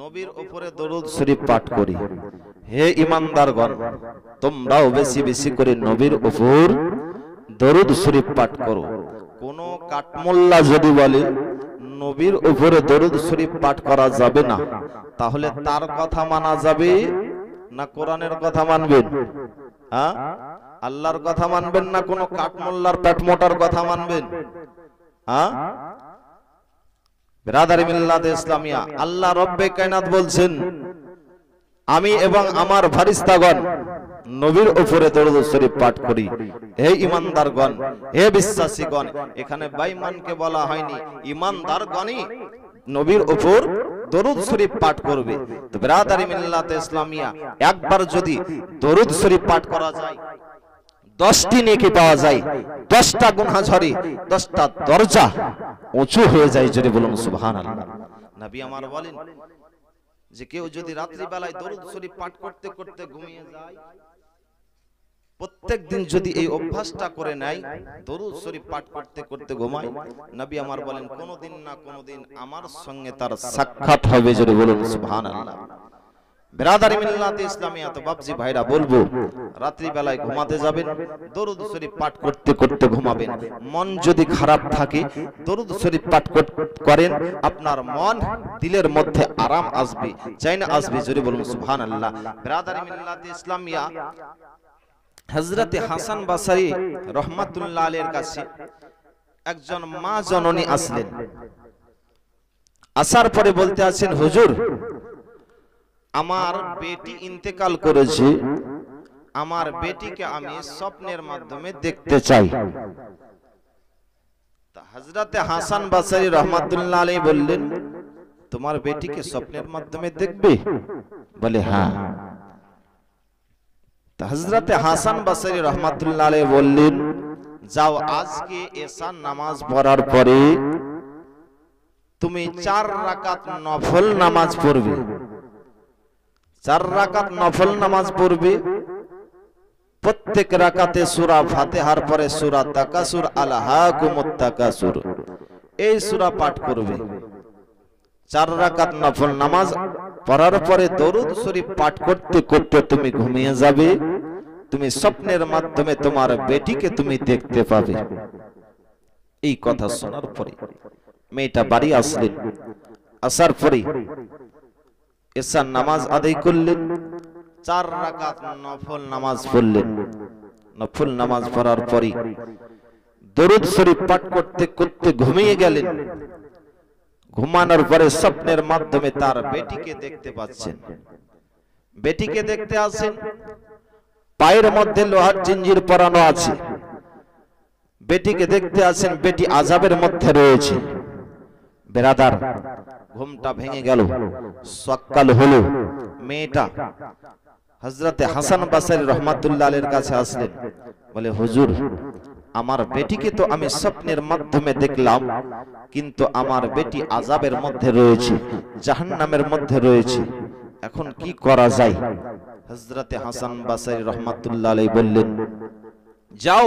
নবীর উপরে দরুদ শরীফ পাঠ করি। হে ঈমানদারগণ, তোমরাও বেশি বেশি করে নবীর উপর দরুদ শরীফ পাঠ করো। কোন কাঠমোল্লা যদি বলে নবীর উপরে দরুদ শরীফ পাঠ করা যাবে না, তাহলে তার কথা মানা যাবে না কোরআনের কথা মানবেন? হ্যাঁ, আল্লাহর কথা মানবেন না কোন কাঠমোল্লার পেটমোটার কথা মানবেন? হ্যাঁ, বিরাদারি মিল্লাত ইসলামিয়া, আল্লাহ রব্বে কায়নাত বলছেন, আমি এবং আমার ফেরেশতাগণ নবীর উপরে দরুদ শরীফ পাঠ করি। হে ঈমানদারগণ, হে বিশ্বাসীগণ, এখানে বেঈমানকে বলা হয়নি, ঈমানদারগণই নবীর উপর দরুদ শরীফ পাঠ করবে। তো বিরাদারি মিল্লাত ইসলামিয়া, একবার যদি দরুদ শরীফ পাঠ করা যায় 10টি নেকি পাওয়া যায়, 10টা গুনাহ ঝরে, 10টা দরজা উঁচু হয়ে যায়। যদি বলুন সুবহানাল্লাহ। নবী আমার বলেন যে কেউ যদি রাত্রি বেলায় দরুদ শরীফ পাঠ করতে করতে ঘুমিয়ে যায়, প্রত্যেক দিন যদি এই অভ্যাসটা করে নেয়, দরুদ শরীফ পাঠ করতে করতে ঘুমায়, নবী আমার বলেন কোনদিন না কোনদিন আমার সঙ্গে তার সাক্ষাৎ হবে। যদি বলুন সুবহানাল্লাহ। বিরাদারি মিল্লাত ইসলামিয়া, তো বাপজি ভাইরা বলবো, রাত্রি বেলায় ঘুমাতে যাবেন, দরুদ শরীফ পাঠ করতে করতে ঘুমাবেন। মন যদি খারাপ থাকে, দরুদ শরীফ পাঠ করেন, আপনার মন দিলের মধ্যে আরাম আসবে, চাই না আসবে। যদি বলুন সুবহানাল্লাহ। বিরাদারি মিল্লাত ইসলামিয়া, হযরতে হাসান বসরি রাহমাতুল্লাহ আলাইহির কাছে একজন মা জননী আসলেন। আসার পরে বলতে আছেন, হুজুর, আমার বেটি ইন্তেকাল করেছে, আমার বেটিকে আমি স্বপ্নের মাধ্যমে দেখতে চাই। তা হযরতে হাসান বসরি রাহমাতুল্লাহ আলাইহি বললেন, তোমার বেটিকে স্বপ্নের মাধ্যমে দেখবে? বলে হ্যাঁ। তা হযরতে হাসান বসরি রাহমাতুল্লাহ আলাইহি বললেন, যাও, আজকে এশার নামাজ পড়ার পরে তুমি 4 রাকাত নফল নামাজ পড়বে। 4 রাকাত নফল নামাজ পড়বে, প্রত্যেক রাকাতে সূরা ফাতিহার পরে সূরা তাকাসুর, আলহাকুমুত তাকাসুর, এই সূরা পাঠ করবে। 4 রাকাত নফল নামাজ পড়ার পরে দরুদ শরীফ পাঠ করতে করতে তুমি ঘুমিয়ে যাবে, তুমি স্বপ্নের মাধ্যমে তোমার বেটিকে তুমি দেখতে পাবে। এই কথা শোনার পরে মেয়েটা বাড়ি আসলেন। আসার পরে এশার নামাজ আদায় করলেন, 4 রাকাত নফল নামাজ পড়লেন। নফল নামাজ পড়ার পরে দরুদ শরীফ পাঠ করতে করতে ঘুমিয়ে গেলেন। ঘুমানোর পরে স্বপ্নের মাধ্যমে তার বেটিকে দেখতে পাচ্ছেন। বেটিকে দেখতে আসেন, পায়ের মধ্যে লোহার জিঞ্জির পরানো আছে। বেটিকে দেখতে আসেন, বেটি আযাবের মধ্যে রয়েছে। বেরাদার, ঘুমটা ভেঙে গেল, সকাল হলো। মেয়েটা হযরতে হাসান বসরি রাহমাতুল্লাহ আলাইহির কাছে আসলেন, বলে হুজুর, আমার বেটিকে তো আমি স্বপ্নের মাধ্যমে দেখলাম, কিন্তু আমার বেটি আযাবের মধ্যে রয়েছে, জাহান্নামের মধ্যে রয়েছে, এখন কি করা যায়? হযরতে হাসান বসরি রাহমাতুল্লাহ আলাইহি বললেন, যাও,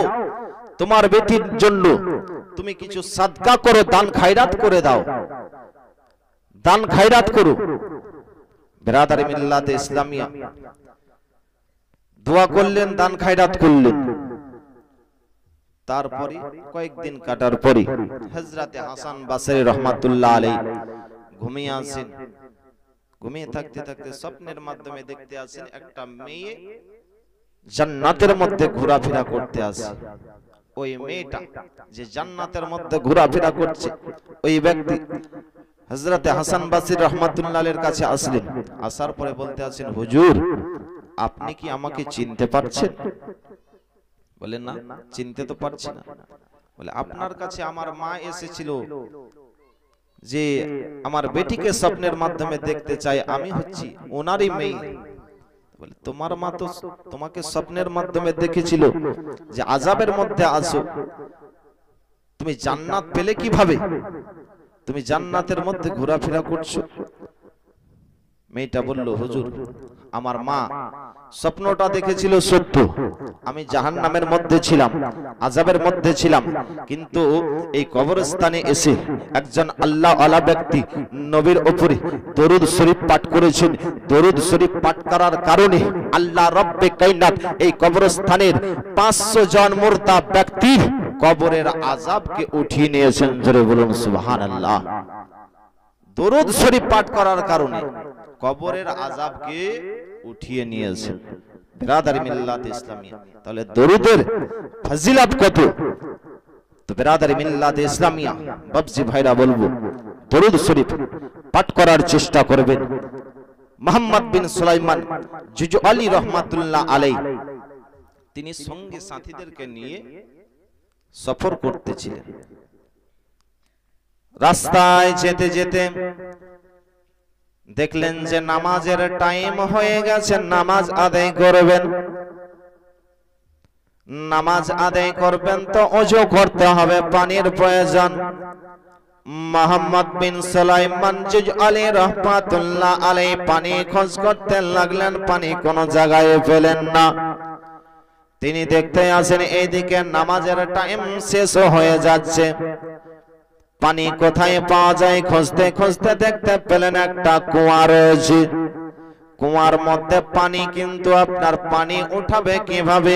তোমার বেটির জন্য তুমি কিছু সাদকা করো, দান খায়রাত করে দাও, দান খায়রাত করো। বিরাদারি মিল্লাত ইসলামিয়া, দোয়া করলেন, দান খায়রাত করলেন। তারপরে কয়েকদিন কাটার পরে হযরতে হাসান বসরি রাহমাতুল্লাহ আলাইহি ঘুমিয়ে আসেন। ঘুমিয়ে থাকতে থাকতে স্বপ্নের মাধ্যমে দেখতে আসেন একটা মেয়ে জান্নাতের মধ্যে ঘোরাফেরা করতে আসে। ওই মেয়েটা যে জান্নাতের মধ্যে ঘোরাফেরা করছে, ওই ব্যক্তি হযরতে হাসান বসরি রাহমাতুল্লাহ আলাইহির কাছে আসলেন। আসার পরে বলতে আছেন, হুজুর, আপনি কি আমাকে চিনতে পারছেন? বলেন না, চিনতে তো পারছি না। বলে, আপনার কাছে আমার মা এসেছিল যে আমার বেটিকে স্বপ্নের মাধ্যমে দেখতে চাই, আমি হচ্ছি ওনারই মেয়ে। বলে, তোমার মা তো তোমাকে স্বপ্নের মাধ্যমে দেখেছিল যে আযাবের মধ্যে আছো, তুমি জান্নাত পেলে কিভাবে? তুমি জান্নাতের মধ্যে ঘোরাফেরা করছো। মেয়েটা বলল, হুজুর, আমার মা স্বপ্নটা দেখেছিল সত্য, আমি জাহান্নামের মধ্যে ছিলাম, আযাবের মধ্যে ছিলাম, কিন্তু এই কবরস্থানে এসে একজন আল্লাহ ওয়ালা ব্যক্তি নবীর উপরে দরুদ শরীফ পাঠ করেছেন। দরুদ শরীফ পাঠ করার কারণে আল্লাহ রব্বে কায়নাত এই কবরস্থানের 500 জন মুর্দা ব্যক্তি কবরের আযাবকে উঠিয়ে নিয়েছেন। জোরে বলুন সুবহানাল্লাহ। দরুদ শরীফ পাঠ করার কারণে কবরের আযাবকে উঠিয়ে নিয়েছেন। বিরাদারি মিল্লাত ইসলামিয়া, তাহলে দরুদের ফজিলত কত? তো বিরাদারি মিল্লাত ইসলামিয়া বাবজি ভাইরা বলবো, দরুদ শরীফ পাঠ করার চেষ্টা করবেন। মুহাম্মদ বিন সুলাইমান জুজআলি রহমাতুল্লাহ আলাইহি তিনি সঙ্গী সাথীদেরকে নিয়ে সফর করতেছিলেন। রাস্তায় যেতে যেতে দেখলেন যে নামাজের টাইম হয়ে গেছে, নামাজ আদায় করবেন। নামাজ আদায় করবেন তো ওযু করতে হবে, পানির প্রয়োজন। মুহাম্মদ বিন সুলাইমান জুজআলি রাহমাতুল্লাহ আলাইহি পানি খোঁজ করতে লাগলেন, পানি কোন জায়গায় পেলেন না। তিনি দেখতে আসেন এইদিকে নামাজের টাইম শেষ হয়ে যাচ্ছে, পানি কোথায় পাওয়া যায় খুঁজতে খুঁজতে দেখতে পেলেন একটা কুয়া রয়েছে। কুয়ার মধ্যে পানি, কিন্তু আপনার পানি উঠাবে কিভাবে?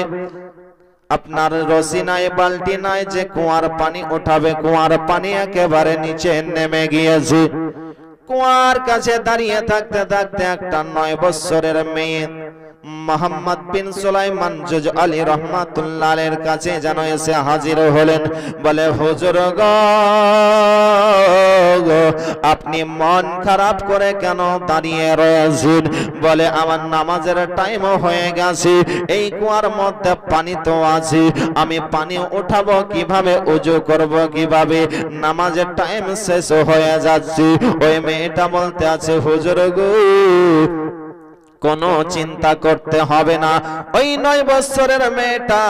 আপনার রশি নাই, বালতি নাই যে কুয়ার পানি উঠাবে। কুয়ার পানি একেবারে নিচে নেমে গিয়েছে। কুয়ার কাছে দাঁড়িয়ে থাকতে থাকতে একটা 9 বছরের মেয়ে মুহাম্মদ বিন সুলাইমান জুজআলি রাহমাতুল্লাহ আলাইহির কাছে যেন এসে হাজির হলেন। বলে, হুজুর গো, আপনি মন খারাপ করে কেন দাঁড়িয়ে রয়েছেন? বলে, আমার নামাজের টাইম হয়ে গেছে, এই কুয়ার মধ্যে পানি তো আছে, আমি পানি উঠাবো কিভাবে, ওযু করব কিভাবে, নামাজের টাইম শেষ হয়ে যাচ্ছে। ওই মেয়েটা বলতে আছে, হুজুর গো, কোনো চিন্তা করতে হবে না। ওই 9 বছরের মেয়েটা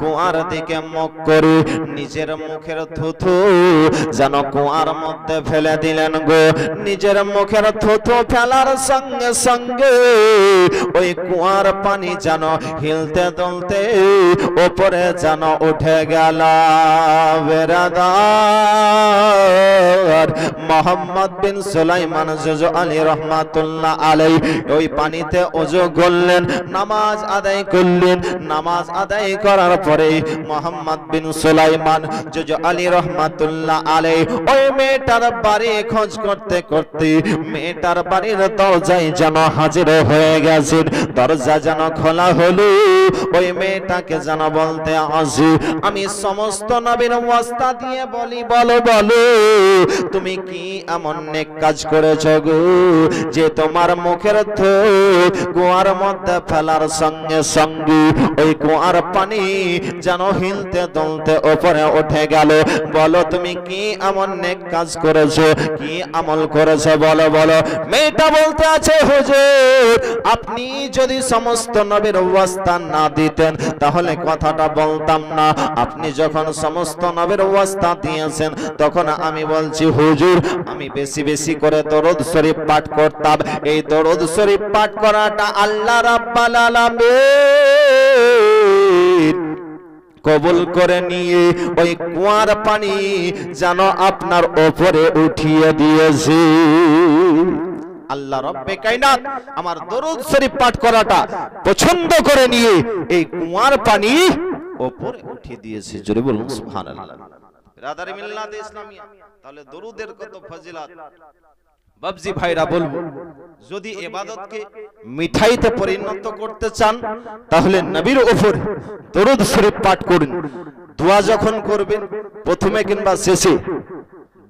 কুয়ার দিকে মুখ করে নিজের মুখের থুথু যেন কুয়ার মধ্যে ফেলে দিলেন গো। নিজের মুখের থুথু ফেলার সঙ্গে সঙ্গে ওই কুয়ার পানি যেন হিলতে দুলতে উপরে যেন উঠে গেল। বেরাদার মুহাম্মদ বিন সুলাইমান জুজআলি রাহমাতুল্লাহ আলাইহি ওই পানিতে ওযু করলেন, নামাজ আদায় করলেন। নামাজ আদায় করার পরে মুহাম্মদ বিন সুলাইমান জুজআলি রাহমাতুল্লাহ আলাইহি ওই মেয়েটার বাড়ি খোঁজ করতে করতে মেয়েটার বাড়ির দরজায় যেন হাজির হয়ে গেছেন। দরজা যেন খোলা হলো, ওই মেয়েটাকে যেন বলতে আসি, আমি সমস্ত নবীর ওয়াস্তা দিয়ে বলি, বলো বলো তুমি কি এমন নেক কাজ করেছো গো যে তোমার মুখের কুয়ার মধ্যে ফেলার সঙ্গে সঙ্গে ওই কুয়ার পানি যেন হিলতে দুলতে উপরে উঠে গেল? বলো তুমি কি এমন নেক কাজ করেছো, কি আমল করেছো, বলো বলো। মেয়েটা বলতে আছে, হুজুর আপনি যদি সমস্ত নবীর ওয়াস্তা না দিতেন তাহলে কথাটা বলতাম না। আপনি যখন সমস্ত নবীর ওয়াস্তা দিয়েছেন তখন আমি বলছি, হুজুর আমি বেশি বেশি করে দরুদ শরীফ পাঠ করতাম। এই দরুদ শরীফ পাঠ করাটা আল্লাহ রাব্বুল আলামিন কবুল করে নিয়ে ওই কুয়ার পানি যেন আপনার উপরে উঠিয়ে দিয়েছে। আল্লাহ রব্বে কায়নাত আমার দরুদ শরীফ পাঠ করাটা পছন্দ করে নিয়ে এই কুয়ার পানি উপরে উঠিয়ে দিয়েছে। জোরে বলুন সুবহানাল্লাহ। বিরাদারি মিল্লাত ইসলামিয়া, তাহলে দরুদের কত ফজিলত। বাবজি ভাইরা বলবো, যদি ইবাদতকে মিঠাইতে পরিণত করতে চান তাহলে নবীর উপর দরুদ শরীফ পাঠ করুন। দোয়া যখন করবেন প্রথমে কিংবা শেষে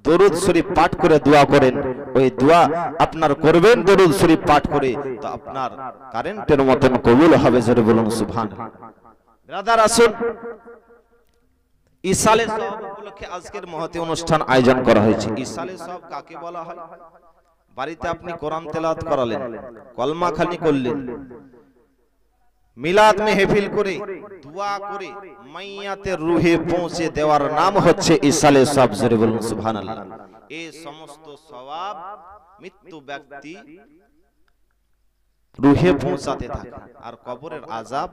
দরুদ শরীফ পাঠ করে দোয়া করেন। ওই দোয়া আপনার করবেন দরুদ শরীফ পাঠ করে, তো আপনার কারেন্টের মতন কবুল হবে। জোরে বলুন সুবহানাল্লাহ। ব্রাদার আসুন, ইসালে সওয়াব উপলক্ষে আজকের মহতি অনুষ্ঠান আয়োজন করা হয়েছে। ইসালে সওয়াব কাকে বলা হয়? বাড়িতে আপনি কোরআন তেলাওয়াত করালেন, কলমা খানি করলেন, মিলাদ মেহফিল করে দোয়া করে মাইয়াতের রুহে পৌঁছে দেওয়ার নাম হচ্ছে ইসালে সওয়াব। জোরে বলুন সুবহানাল্লাহ। এই সমস্ত সওয়াব মৃত্যু ব্যক্তি রুহে পৌঁছাতে থাকে আর কবরের আযাব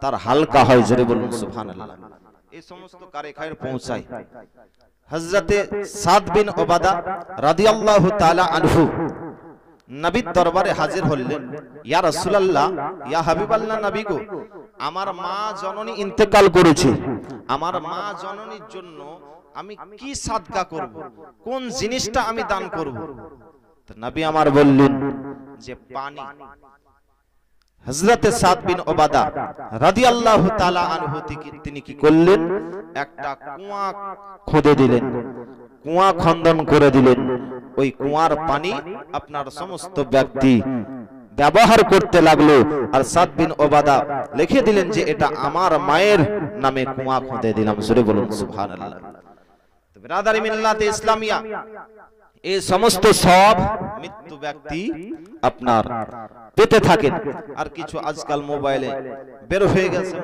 তার হালকা হয়। জোরে বলুন সুবহানাল্লাহ। এই সমস্ত কারেখায় পৌঁছায়। হযরতে সাদ বিন উবাদা রাদিয়াল্লাহু তাআলা আনহু নবীর দরবারে হাজির হলেন। ইয়া রাসূলুল্লাহ, ইয়া হাবিবাল্লাহ, নবী গো, আমার মা জননী ইন্তেকাল করেছে। আমার মা জননীর জন্য আমি কি সাদকা করব, কোন জিনিসটা আমি দান করব? তো নবী আমার বললেন যে পানি। হযরতে সাদ বিন উবাদা রাদিয়াল্লাহু তাআলা আনহু তিনি কি করলেন? একটা কুয়া খুঁড়ে দিলেন, কুয়া খনন করে দিলেন। ওই কুয়ার পানি আপনার সমস্ত ব্যক্তি ব্যবহার করতে লাগলো। আর সাদ বিন উবাদা লিখে দিলেন যে এটা আমার মায়ের নামে কুয়া খুঁড়ে দিলাম। জোরে বলুন সুবহানাল্লাহ। তো বিরাদারি মিল্লাতে ইসলামিয়া, এই সমস্ত সব মৃত্যু ব্যক্তি আপনার পেতে থাকেন। আর কিছু আজকাল মোবাইলে বের হয়ে গেছে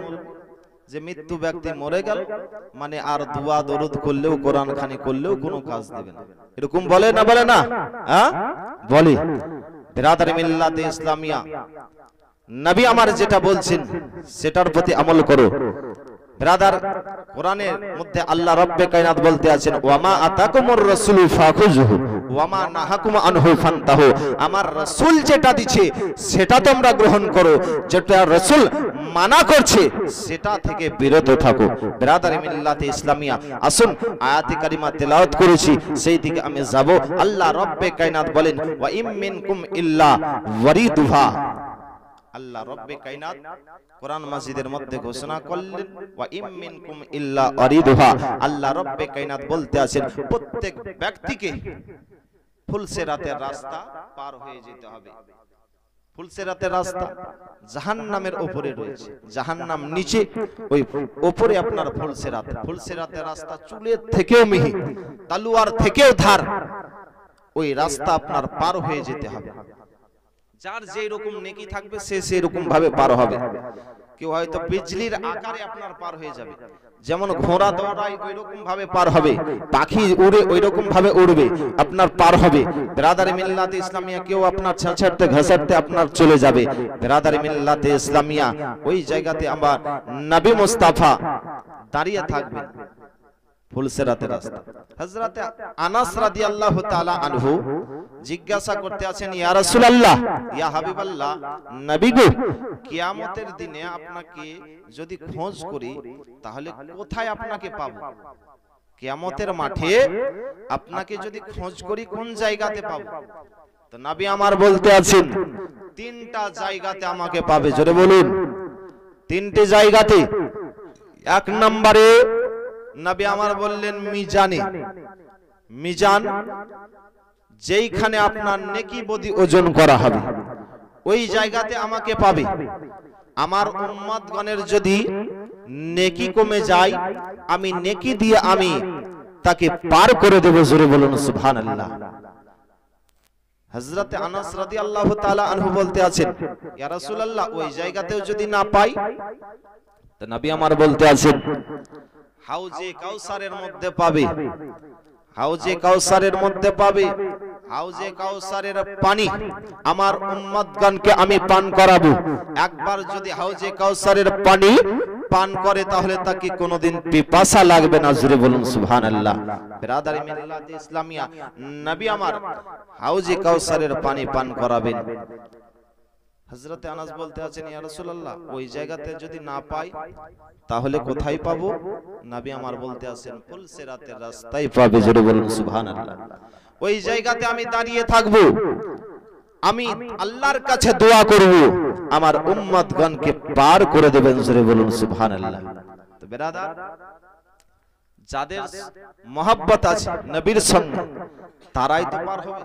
যে মৃত্যু ব্যক্তি মরে গেল মানে আর দোয়া দরুদ করলেও, কোরআন খানি করলেও কোনো কাজ দেবে না, এরকম বলে না? বলে না? হ্যাঁ বলে। বিরাদারি মিল্লাতে ইসলামিয়া, নবী আমার যেটা বলছেন সেটার প্রতি আমল করো। ব্রাদার, কোরআনের মধ্যে আল্লাহ রাব্বে কায়নাত বলতে আছেন, ওয়ামা আতাকুমুর রাসূলু ফাখুযুহু ওয়ামা নাহাকুম আনহু ফান্তাহু। আমার রাসূল যেটা দিচ্ছে সেটা তোমরা গ্রহণ করো, যেটা রাসূল মানা করছে সেটা থেকে বিরত থাকো। ব্রাদার মিল্লাতে ইসলামিয়া, আসুন আয়াতে কারিমা তেলাওয়াত করেছি সেই দিকে আমি যাব। আল্লাহ রাব্বে কায়নাত বলেন, ওয়া ইম মিনকুম ইল্লা ওয়ারিদুহা। আল্লাহ রব্বে কায়নাত কোরআন মাজিদের মধ্যে ঘোষণা করলেন, ওয়া ইম মিনকুম ইল্লা ওয়ারিদুহা। আল্লাহ রব্বে কায়নাত বলতে আছেন প্রত্যেক ব্যক্তিকে ফুলসিরাতের রাস্তা পার হয়ে যেতে হবে। ফুলসিরাতের রাস্তা জাহান্নামের উপরে রয়েছে, জাহান্নাম নিচে, ওই উপরে আপনার ফুলসিরাত। ফুলসিরাতের রাস্তা চুলের থেকেও মিহি, তালুয়ার থেকেও ধার। ওই রাস্তা আপনার পার হয়ে যেতে হবে। যার যেই রকম নেকি থাকবে সে সেই রকম ভাবে পার হবে। কেউ হয়তো বিজলির আকারে আপনার পার হয়ে যাবে, যেমন ঘোড়া দৌড়ায় ওই রকম ভাবে পার হবে, পাখি উড়ে ওই রকম ভাবে উড়বে, আপনার পার হবে। বিরাদারি মিল্লাতে ইসলামিয়া, কেউ আপনার ছাড়তে ঘাসাতে আপনার চলে যাবে। বিরাদারি মিল্লাতে ইসলামিয়া, ওই জায়গাতে আমার নবী মুস্তাফা দাঁড়িয়ে থাকবেন ফুলসিরাতের রাস্তা। হযরতে আনাস রাদিয়াল্লাহু তাআলা আনহু জিজ্ঞাসা করতে আছেন, ইয়া রাসূলুল্লাহ, ইয়া হাবিবাল্লাহ, নবী গো, কিয়ামতের দিনে আপনাকে যদি খোঁজ করি তাহলে কোথায় আপনাকে পাবো? কিয়ামতের মাঠে আপনাকে যদি খোঁজ করি কোন জায়গাতে পাবো? তো নবী আমার বলতে আছেন তিনটা জায়গাতে আমাকে পাবে। জোরে বলুন, তিনটি জায়গাতে। এক নম্বরে নবী আমার বললেন মিজানে। মিজান যেইখানে আপনার নেকি বদি ওজন করা হবে ওই জায়গাতে আমাকে পাবে। আমার উম্মতগণের যদি নেকি কমে যায় আমি নেকি দিয়ে আমি তাকে পার করে দেব। জোরে বলুন সুবহানাল্লাহ। হযরতে আনাস রাদিয়াল্লাহু তাআলা আনহু বলতে আছেন, ইয়া রাসূলুল্লাহ, ওই জায়গাতেও যদি না পাই, তো নবী আমার বলতে আছেন হাউজে কাউসারের মধ্যে পাবে। হাউজে কাউসারের মধ্যে পাবে। হাউজে কাউসারের পানি আমার উম্মতগণকে আমি পান করাবো। একবার যদি হাউজে কাউসারের পানি পান করে তাহলে তাকে কোনোদিন পিপাসা লাগবে না। জোরে বলুন সুবহানাল্লাহ। বিরাদারি মিল্লাতে ইসলামিয়া, নবী আমার হাউজে কাউসারের পানি পান করাবেন। হযরতে আনাস বলতে আছেন, ইয়া রাসূলুল্লাহ, ওই জায়গাতে যদি না পাই তাহলে কোথায় পাবো? নবী আমার বলতে আছেন ফুলসিরাতের রাস্তায় পাবে। জোরে বলুন সুবহানাল্লাহ। ওই জায়গাতে আমি দাঁড়িয়ে থাকবো, আমি আল্লাহর কাছে দোয়া করব, আমার উম্মতগণকে পার করে দেবেন। জোরে বলুন সুবহানাল্লাহ। তো বিরাদার, যাদের মহব্বত আছে নবীর সঙ্গে তারাই তো পার হবে।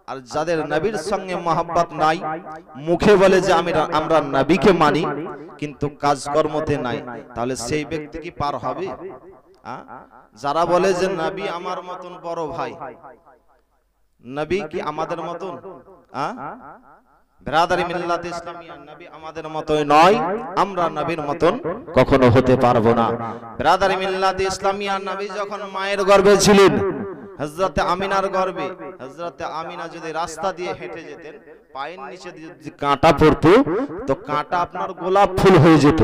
আর যাদের নবীর সঙ্গে মহব্বত নাই, মুখে বলে যে আমরা নবীকে মানি কিন্তু কাজকর্মতে নাই, তাহলে সেই ব্যক্তি কি পার হবে? যারা বলে যে নবী আমার মতন বড় ভাই, নবী কি আমাদের মতন? বিরাদারি মিল্লাতে ইসলামিয়া, নবী আমাদের মতই নয়, আমরা নবীর মতন কখনো হতে পারবো না। বিরাদারি মিল্লাতে ইসলামিয়া, নবী যখন মায়ের গর্ভে ছিলেন, হযরতে আমিনার গর্ভে হযরতে আমিনা যদি রাস্তা দিয়ে হেঁটে যেতেন, পায়ের নিচে যদি কাঁটা পড়তো তো কাঁটা আপনার গোলাপ ফুল হয়ে যেত।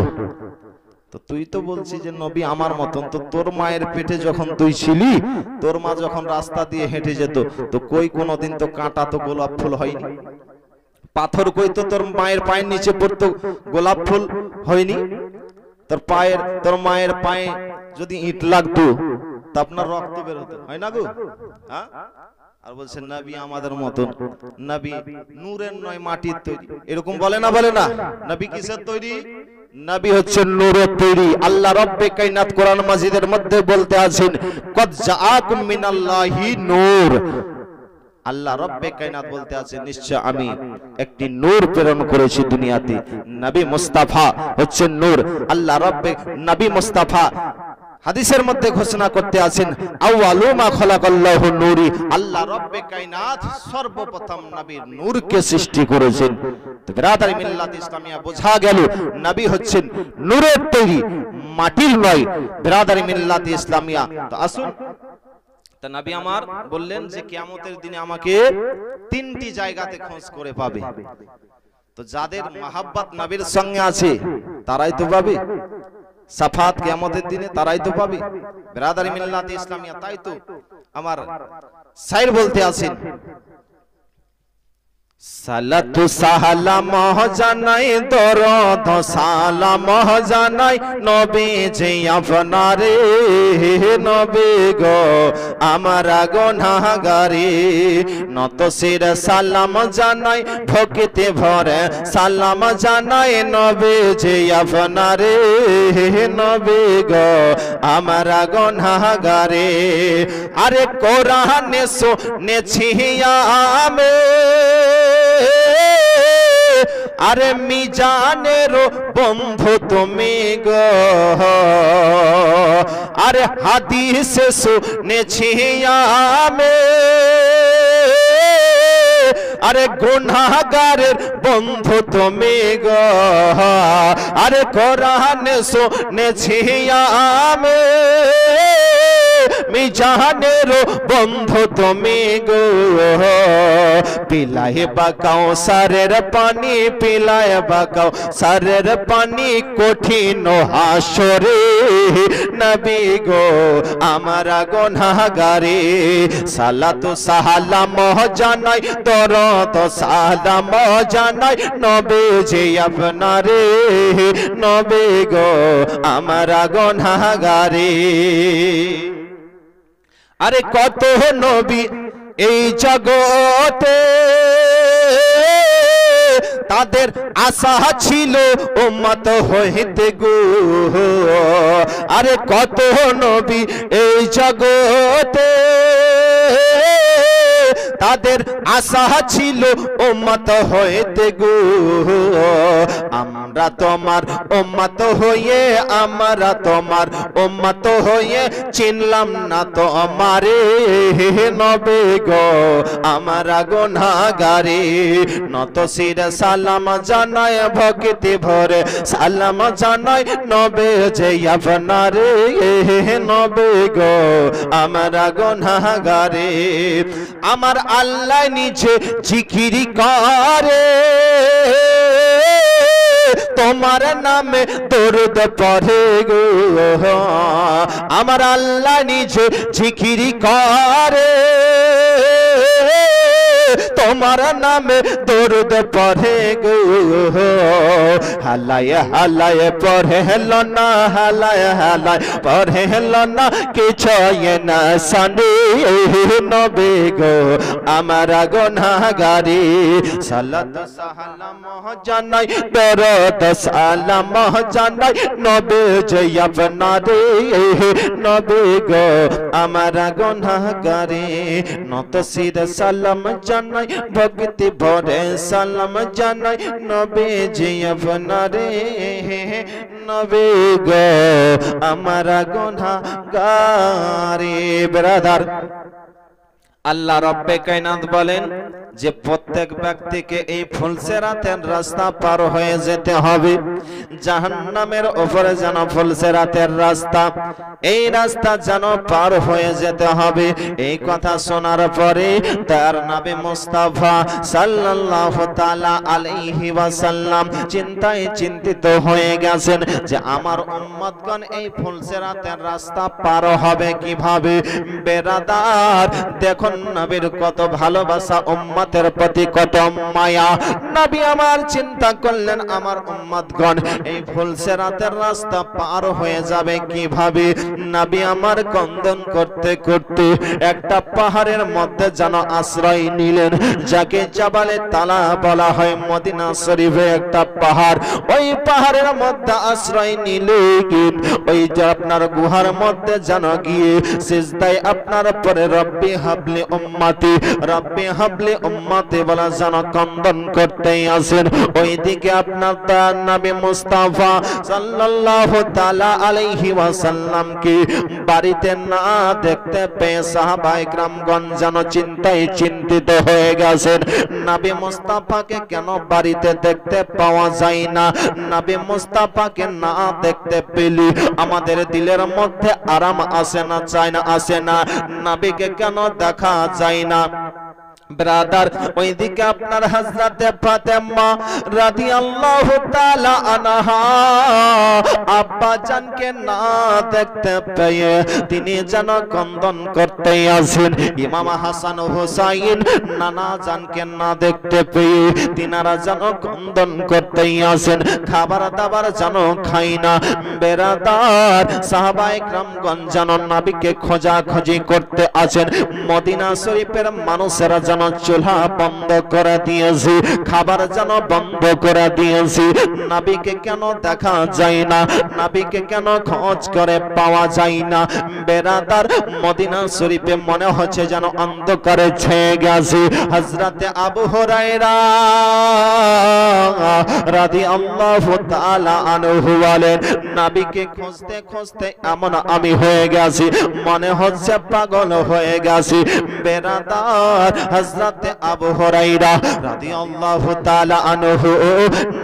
তো তুই তো বলছিস যে নবী আমার মতন, তো তোর মায়ের পেটে যখন তুই ছিলি, তোর মা যখন রাস্তা দিয়ে হেঁটে যেত, তো কই কোনোদিন তো কাঁটা তো গোলাপ ফুল হয়নি? পাথর কই তো তোর মায়ের পায়ের নিচে পড়তো, গোলাপ ফুল হয়নি? তোর মায়ের পায়ে যদি ইট লাগতো তা আপনার রক্ত বের হতো, হয় না গো? হ্যাঁ? আর বলছেন নবী আমাদের মতন, নবী নূরের নয় মাটির তৈরি, এরকম বলে না? বলে না? নবী কিসের তৈরি? নবী হচ্ছেন নূরের তৈরি। আল্লাহ রব্বে কায়নাত কোরআন মাজিদের মধ্যে বলতে আছেন, কদ জাআকুম মিনাল্লাহি নূর। আল্লাহ রব্বে কায়নাত বলতে আছেন, নিশ্চয় আমি একটি নূর প্রেরণ করেছি দুনিয়াতে। নবী মুস্তাফা হচ্ছেন নূর। আল্লাহ রব্বে নবী মুস্তাফা হাদিসের মধ্যে ঘোষণা করতে আছেন, আউয়ালু মা খালাকাল্লাহু নূরি। আল্লাহ রব্বে কায়নাত সর্বপ্রথম নবীর নূরকে সৃষ্টি করেছেন। তো বিরাদারি মিল্লাত ইসলামিয়া বোঝা গেল নবী হচ্ছেন নূরের তৈরি, মাটির নয়। বিরাদারি মিল্লাত ইসলামিয়া, তো আসুন, তা নবী আমার বললেন যে কিয়ামতের দিনে আমাকে তিনটি জায়গাতে খোঁজ করে পাবে। তো যাদের মহাব্বত নবীর সঙ্গে আছে তারাই তো পাবে সাফাত, কিয়ামতের দিনে তারাই তো পাবে। বিরাদারি মিল্লাত ইসলামিয়া, তাই তো আমার শায়র বলতে আছেন, সালাতু সালাম জানাই দরদ সালাম জানাই নবী যে আপনারে, নবী গো আমার গুনাহগারে। নত শির সালাম জানাই ভক্তিতে ভরে সালাম জানাই নবী যে আপনারে, নবী গো আমার গুনাহগারে। আরে কোরআনে শুনেছি আমি, আরে মিজানের বন্ধু তুমি গো, আরে হাদিসে শুনেছি আমি, আরে গুনাহগারের বন্ধু তুমি গো, আরে কোরআনে শুনেছি আমি, মিজানের বন্ধু তুমি গো। পিলায় বাকাও সারের পানি, পিলায় বাকাও সারের পানি কঠিন হাসরে, নবী গো আমার গুনাহগারে। সালাতু সালাম জানাই দরদ সালাম জানাই নবী যে আপনারে, নবী গো আমার গুনাহগারে। আরে কত নবী এই জগতে, তাদের আশা ছিল উম্মত হইতে গো। আরে কত নবী এই জগতে, তাদের আশা ছিল উম্মত হইতে গো। আমরা তোমার উম্মত হয়ে, আমরা তোমার উম্মত হয়ে চিনলাম না তো আমারে, নবী গো আমার গুনাহগারে। নত শির সালাম জানাই ভক্তি ভরে সালাম জানাই নবী যে আপনারে, নবী গো আমার গুনাহগারে। আমার আল্লাহ নিজে জিকির করে, তোমার নামে দরুদ পড়ে গো। আমার আল্লাহ নিজে জিকির করে, তোমার নামে দরুদ পড়ে গো। হালায় হালায় পড়ে হেলো না, হালায় হালায় পড়ে হেলো না, কিছু না সানি নবী গো আমার গুনাহগারে। সালাত সালাম জানাই দরদ সালাম জানাই নবী যে আপনারে, নবী গো আমার গুনাহগারে। নত শির সালাম জানাই ভক্তি ভরে সালাম জানাই নবী যে আপনারে, নবী গো আমার গুনাহগারে। ব্রাদার, আল্লাহ রব্বে কায়নাত বলেন, যে প্রত্যেক ব্যক্তিকে এই ফুলসেরাতের রাস্তা পার হয়ে যেতে হবে। জাহান্নামের উপরে যেন ফুলসেরাতের রাস্তা, এই রাস্তা যেন পার হয়ে যেতে হবে। এই কথা শোনার পরে তার নবী মুস্তাফা সাল্লাল্লাহু তাআলা আলাইহি ওয়াসাল্লাম চিন্তায় চিন্তিত হয়ে গেছেন যে আমার উম্মতগণ এই ফুলসেরাতের রাস্তা পার হবে কিভাবে। বেরাদার দেখুন নবীর কত ভালোবাসা, উম্মতের প্রতি কত মায়া। নবী আমার চিন্তা করলেন আমার উম্মতগণ এই ফুলসেরাতের রাস্তা পার হয়ে যাবে কিভাবে। নবী আমার কন্দন করতে করতে একটা পাহাড়ের মধ্যে যেন আশ্রয় নিলেন, যাকে জাবালে তালা বলা হয়। মদিনা শরীফে একটা পাহাড়, ওই পাহাড়ের মধ্যে আশ্রয় নিলেন। ওই যে আপনার গুহার মধ্যে যেন গিয়ে সিজদায় আপনার পরে রব্বি হাবলি উম্মতি, রব্বি হাবলি উম্মতি বলা যেন কন্দন করতেই আছেন। ওইদিকে আপনার তার নবী মুস্তাফা সাল্লাল্লাহু তাআলা আলাইহি ওয়াসাল্লামকে বাড়িতে না দেখতে পেয়ে সাহাবায়ে কিরামগণ যেন চিন্তায় চিন্তিত হয়ে গেছেন। নবী মুস্তাফাকে কেন বাড়িতে দেখতে পাওয়া যায় না? নবী মুস্তাফাকে না দেখতে পেলে আমাদের দিলের মধ্যে আরাম আসে না, চায় না, আসে না। নবীকে কেন দেখা যায় না? ব্রাদার ওইদিকে আপনার হযরতে ফাতেমা রাদিয়াল্লাহু তাআলা আনহা আব্বা জানকে না দেখতে পেয়ে তিনি যেন কন্দন করতে আছেন। ইমাম হাসান হুসাইন নানা জানকে না দেখতে পেয়ে তিনারা যেন কন্দন করতে আছেন, খাবার দাবার যেন খাই না। ব্রাদার সাহাবায়ে কিরামগণ যেন নবীকে খোঁজাখুঁজি করতে আছেন। মদিনা শরীফের মানুষেরা চুলা বন্ধ করে দিয়েছি, খাবার যেন বন্ধ করে দিয়েছি। নবীকে কেন দেখা যায় না? নবীকে কেন খোঁজ করে পাওয়া যায় না? বেরাদার মদিনা শরীফে মনে হচ্ছে যেন অন্ধকারে ছেয়ে গেছে। হযরতে আবু হুরায়রা রাদিয়াল্লাহু তাআলা আনহু বলেন নবীকে খুঁজতে খুঁজতে এমন আমি হয়ে গেছি, মনে হচ্ছে পাগল হয়ে গেছি। বেরাদার হযরতে আবু হুরায়রা রাদিয়াল্লাহু তাআলা আনহু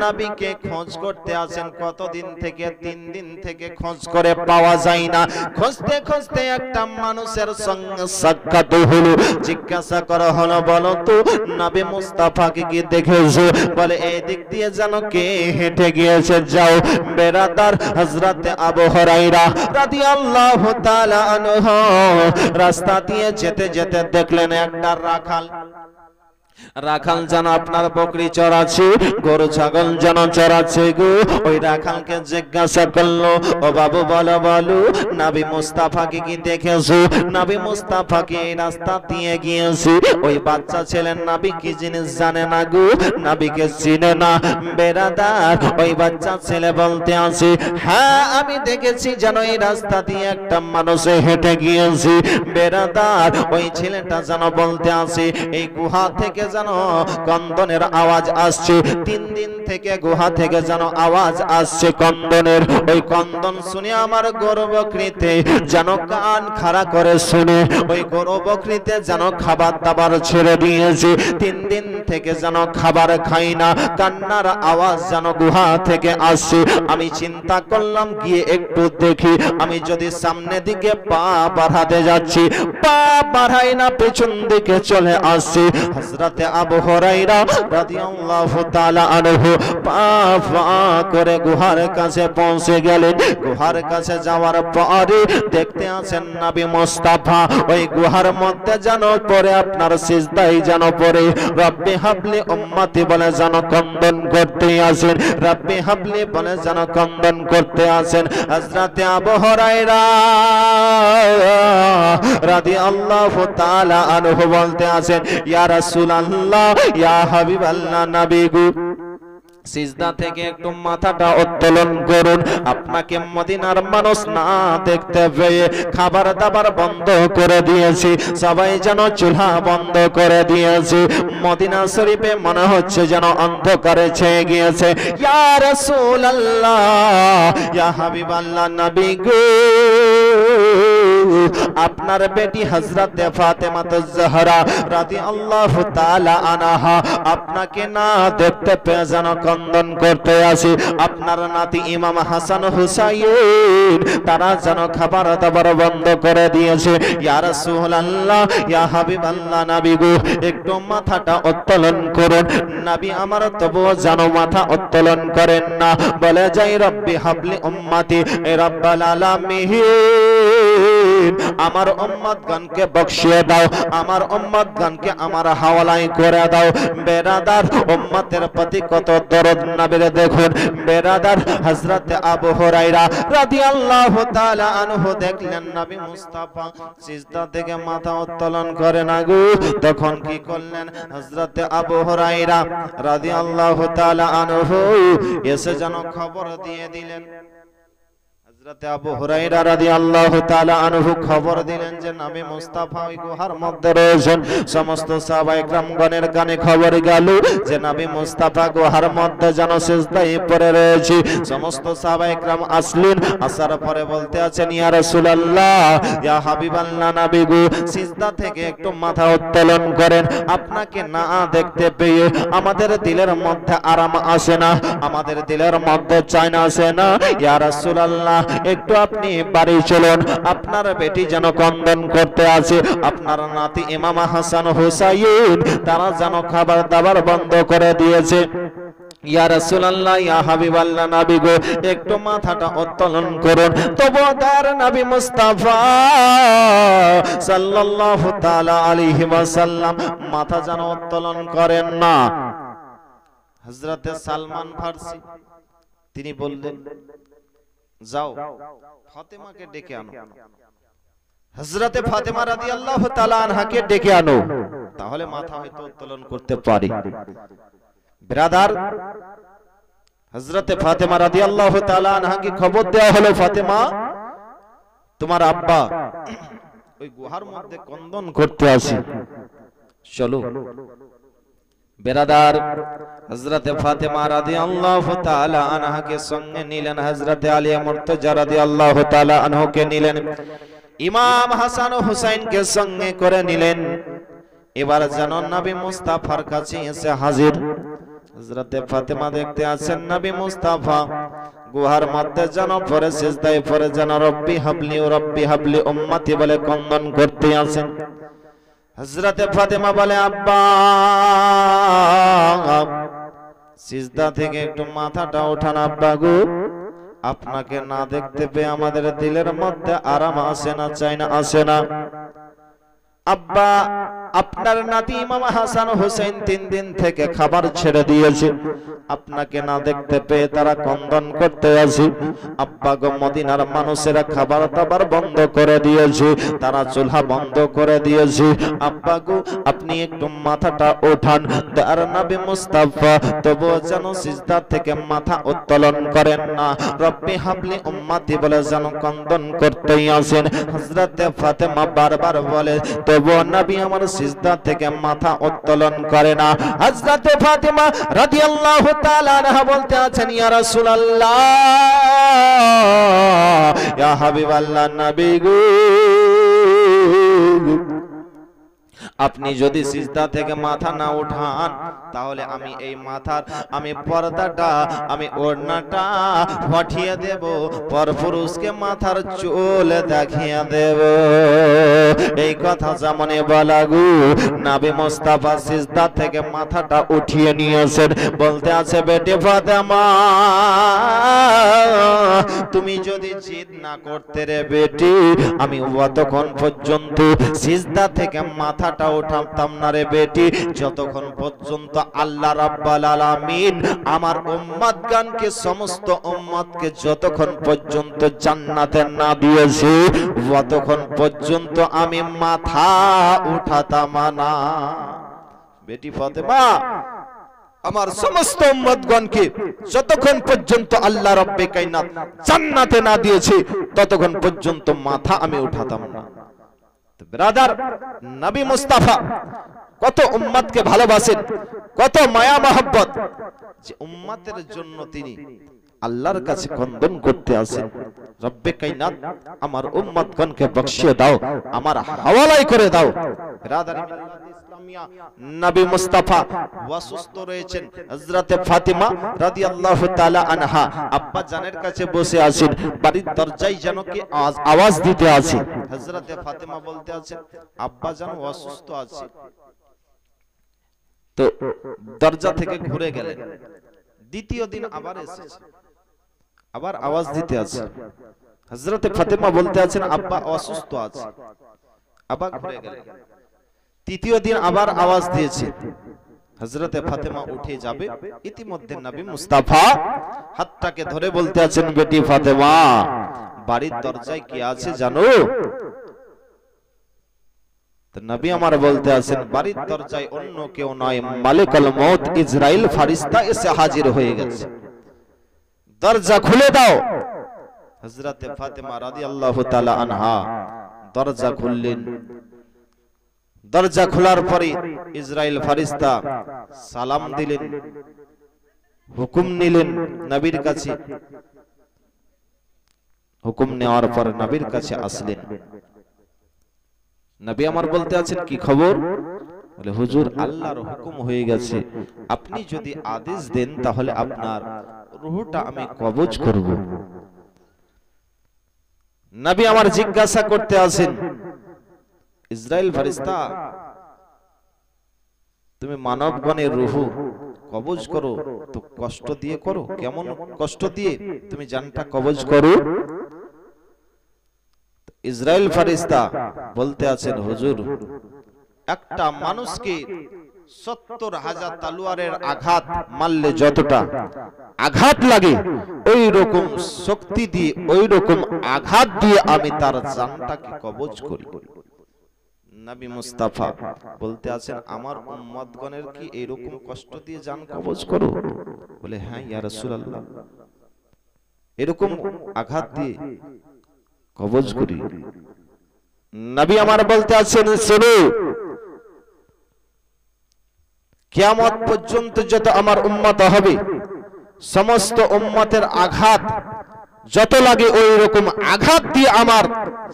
নবীকে খোঁজ করতে আছেন কতদিন থেকে? 3 দিন থেকে খোঁজ করে পাওয়া যায় না। খুঁজতে খুঁজতে একটা মানুষের সঙ্গে সাক্ষাৎ হলো। জিজ্ঞাসা করা হলো, বলো তো নবী মুস্তাফাকে কি দেখেছো? বলে এই দিক দিয়ে যেন কে হেঁটে গিয়েছে, যাও। বেরাদার হযরতে আবু হুরায়রা রাদিয়াল্লাহু তাআলা আনহু রাস্তা দিয়ে যেতে যেতে দেখলেন একটা রাখাল যেন আপনার বকরি চড়াচ্ছে, গরু ছাগল যেন চড়াচ্ছে গো। ওই রাখালকে জিজ্ঞাসা করলো, ও বাবু বলো বলো নবী মুস্তাফাকে কি দেখেছো? নবী মুস্তাফাকে এই রাস্তা দিয়ে গিয়েছে। ওই বাচ্চা ছেলের নবী কি জিনিস জানে না গো, নবীকে চিনে না। বেরাদার ওই বাচ্চা ছেলে বলতে আছে, হ্যাঁ আমি দেখেছি যেন এই রাস্তা দিয়ে একটা মানুষ হেঁটে গিয়েছে। বেরাদার ওই ছেলেটা যেন বলতে আছে, এই গুহা থেকে যেন কন্দনের আওয়াজ আসছে। 3 দিন থেকে গুহা থেকে যেন আওয়াজ আসছে কন্দনের। ওই কন্দন শুনে আমার গরু বকরিতে যেন কান খাড়া করে শুনে ওই গরু বকরিতে যেন খাবার দাবার ছেড়ে দিয়েছে। 3 দিন থেকে যেন খাবার খাই না, কান্নার আওয়াজ যেন গুহা থেকে আসছে। আমি চিন্তা করলাম গিয়ে একটু দেখি। আমি যদি সামনে দিকে পা বাড়াতে যাচ্ছি, পা বাড়াই না, পেছন দিকে চলে আসছে। হযরতে আবু হুরায়রা রাদিয়াল্লাহু তাআলা আনহু পা করে গুহার কাছে পৌঁছে গেলেন। গুহার কাছে যাওয়ার পরে দেখতে আছেন নবী মুস্তাফা ওই গুহার মধ্যে যেন পড়ে আপনার সিজদায় যেন পড়ে রব্বি হাবলি উম্মতি বলে যেন কন্দন করতে আছেন, রব্বি হাবলি বলে যেন কন্দন করতে আছেন। হযরতে আবু হুরায়রা রাদিয়াল্লাহু তাআলা আনহু বলতে আছেন, ইয়া রাসূলুল্লাহ, ইয়া হাবিবাল্লাহ, নবী গো সিজদা থেকে একটু মাথাটা উত্তোলন করুন। আপনাকে মদিনার মানুষ না দেখতে পেয়ে খাবার দাবার বন্ধ করে দিয়েছি, সবাই যেন চুলা বন্ধ করে দিয়েছে। মদিনা শরীফে মনে হচ্ছে যেন অন্ধকারে ছেয়ে গিয়েছে। ইয়া রাসূলুল্লাহ, ইয়া হাবিবাল্লাহ, নবী গো আপনার বেটি হযরতে ফাতেমাতুজ জাহরা রাদিয়াল্লাহু তাআলা আনহা আপনাকে না দেখতে পেয়ে যেন ক্রন্দন করতে আসে। আপনার নাতি ইমাম হাসান হুসাইন তারা যেন খাবার দাবার বন্ধ করে দিয়েছে। ইয়া রাসূলুল্লাহ, ইয়া হাবিবাল্লাহ, নবী গো একটু মাথাটা উত্তোলন করুন। নবী আমার তবুও যেন মাথা উত্তোলন করেন না, বলে যাই রব্বি হাবলি উম্মতি, এ রব্বাল আলামিন আমার উম্মতগণকে বখশিয়ে দাও, আমার উম্মতগণকে আমার হাওয়ালায় করে দাও। বেরাদার উম্মতের প্রতি কত দরদ নবীর দেখুন। বেরাদার হযরতে আবু হুরায়রা রাদিয়াল্লাহু তাআলা আনহু দেখলেন নবী মুস্তাফা সিজদা থেকে মাথা উত্তোলন করে না গো, তখন কি করলেন হযরতে আবু হুরায়রা রাদিয়াল্লাহু তাআলা আনহু এসে যেন খবর দিয়ে দিলেন। হযরতে আবু হুরায়রা রাদিয়াল্লাহু তাআলা আনহু খবর দিলেন যে নবী মুস্তাফা ওই গুহার মধ্যে রয়েছেন। সমস্ত সাহাবায়ে কেরামগণের কানে খবর গেল যে নবী মুস্তাফা গুহার মধ্যে যেন সিজদায় পড়ে রয়েছে। সমস্ত সাহাবায়ে কেরাম আসলেন, আসার পরে বলতে আছেন ইয়া রাসূলুল্লাহ, ইয়া হাবিবাল্লাহ, নবী গো সিজদা থেকে একটু মাথা উত্তোলন করেন। আপনাকে না দেখতে পেয়ে আমাদের দিলের মধ্যে আরাম আসে না, আমাদের দিলের মধ্যে চैन আসে না। ইয়া রাসূলুল্লাহ, একটু আপনি বাড়ি চলুন, আপনার বেটি যেন ক্রন্দন করতে আছে। আপনার নাতি ইমাম হাসান হুসাইন তারা যেন খাবার দাবার বন্ধ করে দিয়েছে। ইয়া রাসূলুল্লাহ, ইয়া হাবিবাল্লাহ, নবী গো একটু মাথাটা উত্তোলন করুন। তবু তার নবী মুস্তাফা সাল্লাল্লাহু তাআলা আলাইহি ওয়াসাল্লাম মাথা যেন উত্তোলন করেন না। হযরতে সালমান ফারসি তিনি বললেন যাও ফাতেমাকে ডেকে আনো, হযরতে ফাতেমা রাদিয়াল্লাহু তাআলা আনহাকে ডেকে আনো, তাহলে মাথা হয়তো উত্তোলন করতে পারি। ব্রাদার হযরতে ফাতেমা রাদিয়াল্লাহু তাআলা আনহাকে খবর দেওয়া হলো, ফাতেমা তোমার আব্বা ওই গুহার মধ্যে ক্রন্দন করতে আছে, চলো। বেরাদার হযরতে ফাতেমা রাদিয়াল্লাহু তাআলা আনহাকে সঙ্গে নিলেন, হযরতে আলী মুর্তজা রাদিয়াল্লাহু তাআলা আনহুকে নিলেন, ইমাম হাসান ও হুসাইনকে সঙ্গে করে নিলেন। এবার যেন নবী মুস্তাফার কাছে এসে হাজির। হযরতে ফাতেমা দেখতে আছেন নবী মুস্তাফা গুহার মধ্যে যেন পরে সিজদায় পরে যেন রব্বি হাবলি ও রব্বি হাবলি উম্মতি বলে ক্রন্দন করতে আছেন। হযরতে ফাতেমা বলে আব্বা সিজদা থেকে একটু মাথাটা ওঠান আব্বা গো, আপনাকে না দেখতে পেয়ে আমাদের দিলের মধ্যে আরাম আসে না, চাই না, আসে না। আব্বা আপনার নাতি ইমাম হাসান হোসেন 3 দিন থেকে খাবার ছেড়ে দিয়েছে, আপনাকে না দেখতে পেয়ে তারা ক্রন্দন করতে আছে। আব্বা গো মদিনার মানুষেরা খাবার দাবার বন্ধ করে দিয়েছে, তারা চুলা বন্ধ করে দিয়েছে। আব্বা গো আপনি একটু মাথাটা ওঠান। আর নবী মুস্তাফা তবু যেন সিজদা থেকে মাথা উত্তোলন করেন না, রব্বি হাবলি উম্মতি বলে যেন ক্রন্দন করতেই আছেন। হযরতে ফাতেমা বারবার বলে তবু নবী আমার সিজদা থেকে মাথা উত্তোলন করে না। হযরতে ফাতেমা রাদিয়াল্লাহু তাআলা আনহা বলতে আছেন ইয়া রাসূলুল্লাহ, ইয়া হাবিবাল্লাহ, নবী গো আপনি যদি সিজদা থেকে মাথা না উঠান তাহলে আমি এই মাথার আমি পর্দাটা আমি ওড়নাটা পাঠিয়ে দেব, পরপুরুষকে মাথার চুল দেখিয়ে দেব। এই কথা যেমনই বলা গো নবী মুস্তাফা সিজদা থেকে মাথাটা উঠিয়ে নিয়েছেন। বলতে আছে বেটি ফাতেমা তুমি যদি জিদ না করতে রে বেটি, আমি অতক্ষণ পর্যন্ত সিজদা থেকে মাথাটা উঠাতাম না রে বেটি, যতক্ষণ পর্যন্ত আল্লাহ রাব্বুল আলামিন আমার উম্মতগণকে সমস্ত উম্মতকে যতক্ষণ পর্যন্ত জান্নাতে না দিয়েছে ততক্ষণ পর্যন্ত আমি মাথা উঠাতাম না। বেটি ফাতেমা আমার সমস্ত উম্মতগণকে যতক্ষণ পর্যন্ত আল্লাহ রব্বে কায়নাত জান্নাতে না দিয়েছে ততক্ষণ পর্যন্ত মাথা আমি উঠাতাম না। ব্রাদার নবী মুস্তাফা কত উম্মতকে ভালোবাসেন, কত মায়া মহব্বত, যে উম্মতের জন্য তিনি আল্লাহর কাছে ক্রন্দন করতে আসেন, রব্বে কায়নাত আমার উম্মতগণকে বখশিয়ে দাও, আমার হাওয়ালাই করে দাও। বিরাদারি মিল্লাত ইসলামিয়া, নবী মুস্তাফা অসুস্থ রয়েছেন, হযরতে ফাতিমা রাদিয়াল্লাহু তাআলা আনহা আব্বা জানের কাছে বসে আছেন, বাড়ির দরজায় যেন কি আওয়াজ দিতে আছে। হযরতে ফাতিমা বলতে আছেন আব্বা জান অসুস্থ আছে, তো দরজা থেকে ঘুরে গেলেন। দ্বিতীয় দিন আবার এসেছে, আবার আওয়াজ দিতে আছে। হযরতে ফাতিমা বলতে আছেন আব্বা অসুস্থ আছে, আবার ঘুরে গেলেন। তৃতীয় দিন আবার আওয়াজ দিয়েছে, হযরতে ফাতিমা উঠে যাবে, ইতিমধ্যে নবী মুস্তাফা হাতটাকে ধরে বলতে আছেন বেটি ফাতিমা বাড়ির দরজায় কি আছে জানো? তো নবী আমার বলতে আছেন বাড়ির দরজায় অন্য কেউ নয়, মালিকুল মউত ইসরাইল ফেরেশতা এসে হাজির হয়ে গেছে, দরজা খুলে দাও। হযরতে ফাতিমা রাদিয়াল্লাহু তাআলা আনহা দরজা খুললেন। দরজা খোলার পরে ইসরাইল ফেরেশতা সালাম দিলেন, হুকুম নিলেন নবীর কাছে। হুকুম নেওয়ার পর নবীর কাছে আসলেন। নবী আমার বলতে আছেন কি খবর? বলে হুজুর আল্লাহর হুকুম হয়ে গেছে, আপনি যদি আদেশ দেন তাহলে আপনার রূহটা আমি কবজ করব। নবী আমার জিজ্ঞাসা করতে আছেন ইসরাইল ফেরেশতা তুমি মানবগণের রূহ কবজ করো তো কষ্ট দিয়ে করো, কেমন কষ্ট দিয়ে তুমি জানটা কবজ করো? ইসরাইল ফেরেশতা বলতে আছেন হুজুর একটা মানুষকে ৭০,০০০ তলোয়ারের আঘাত মারলে যতটা আঘাত লাগে ওই রকম শক্তি দিয়ে ওই রকম আঘাত দিয়ে আমি তার জানটাকে কবজ করি। নবী মুস্তাফা বলতে আছেন আমার উম্মতগণের কি এরকম কষ্ট দিয়ে জান কবজ করো? বলে হ্যাঁ ইয়া রাসূলুল্লাহ, এরকম আঘাত দিয়ে কবজ করি। নবী আমার বলতে আছেন শুনো, কিয়ামত পর্যন্ত যত আমার উম্মত হবে সমস্ত উম্মতের আঘাত যত লাগে ওই রকম আঘাত দিয়ে আমার